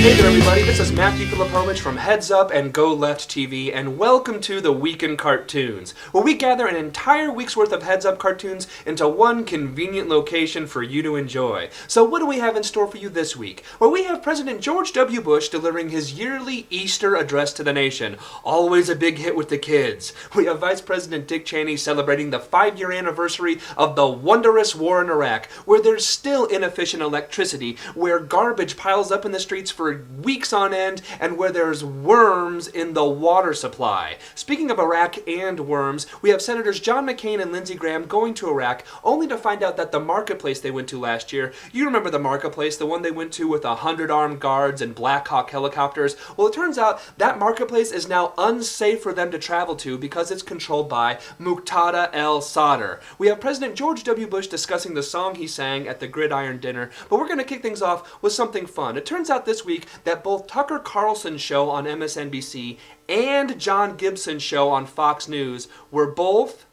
Hey there everybody, this is Matthew Filipovich from Headzup and GoLeft TV, and welcome to the Week in Cartoons, where we gather an entire week's worth of Headzup cartoons into one convenient location for you to enjoy. So what do we have in store for you this week? Well, we have President George W. Bush delivering his yearly Easter address to the nation, always a big hit with the kids. We have Vice President Dick Cheney celebrating the 5-year anniversary of the wondrous war in Iraq, where there's still inefficient electricity, where garbage piles up in the streets for weeks on end, and where there's worms in the water supply. Speaking of Iraq and worms, we have Senators John McCain and Lindsey Graham going to Iraq, only to find out that the marketplace they went to last year, you remember the marketplace, the one they went to with 100 armed guards and Black Hawk helicopters? Well, it turns out that marketplace is now unsafe for them to travel to because it's controlled by Muqtada al-Sadr. We have President George W. Bush discussing the song he sang at the Gridiron Dinner, but we're going to kick things off with something fun. It turns out this week that both Tucker Carlson's show on MSNBC and John Gibson's show on Fox News were both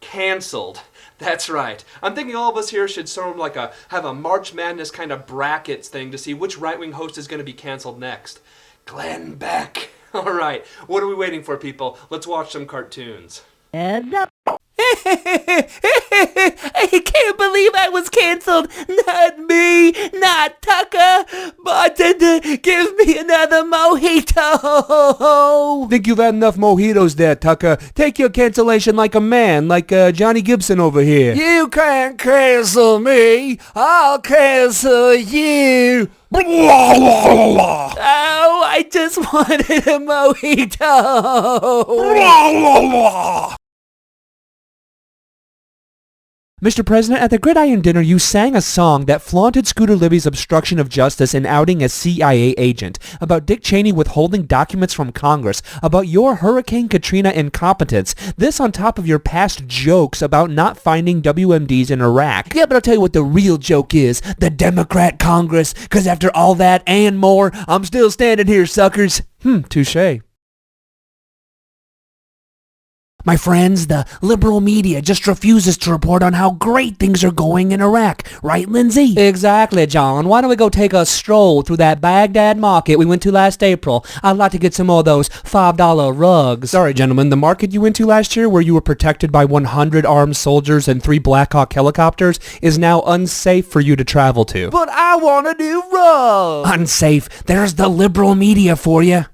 canceled. That's right. I'm thinking all of us here should sort of have a March Madness kind of brackets thing to see which right-wing host is going to be canceled next. Glenn Beck. All right. What are we waiting for, people? Let's watch some cartoons. Heads up. I can't believe I was canceled. Not me, not Tucker. Bartender, give me another mojito. Think you've had enough mojitos there, Tucker. Take your cancellation like a man, like Johnny Gibson over here. You can't cancel me. I'll cancel you. Oh, I just wanted a mojito. Mr. President, at the Gridiron Dinner, you sang a song that flaunted Scooter Libby's obstruction of justice and outing as CIA agent, about Dick Cheney withholding documents from Congress, about your Hurricane Katrina incompetence, this on top of your past jokes about not finding WMDs in Iraq. Yeah, but I'll tell you what the real joke is, the Democrat Congress, because after all that and more, I'm still standing here, suckers. Touche. My friends, the liberal media just refuses to report on how great things are going in Iraq. Right, Lindsay? Exactly, John. Why don't we go take a stroll through that Baghdad market we went to last April? I'd like to get some more of those $5 rugs. Sorry, gentlemen, the market you went to last year where you were protected by 100 armed soldiers and 3 Black Hawk helicopters is now unsafe for you to travel to. But I want a new rug. Unsafe. There's the liberal media for you.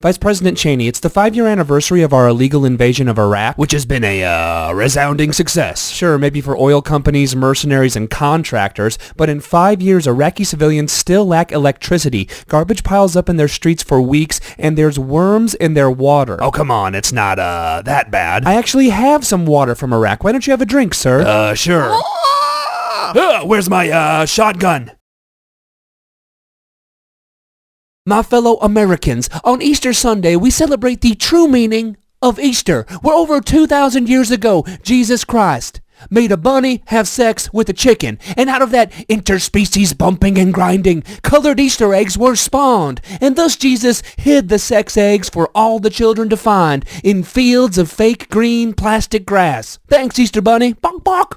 Vice President Cheney, it's the 5-year anniversary of our illegal invasion of Iraq, which has been a resounding success. Sure, maybe for oil companies, mercenaries, and contractors, but in 5 years, Iraqi civilians still lack electricity. Garbage piles up in their streets for weeks, and there's worms in their water. Oh, come on, it's not, that bad. I actually have some water from Iraq. Why don't you have a drink, sir? Sure. Where's my, shotgun? My fellow Americans, on Easter Sunday, we celebrate the true meaning of Easter, where over 2,000 years ago, Jesus Christ made a bunny have sex with a chicken, and out of that interspecies bumping and grinding, colored Easter eggs were spawned, and thus Jesus hid the sex eggs for all the children to find in fields of fake green plastic grass. Thanks, Easter Bunny. Bonk, bonk.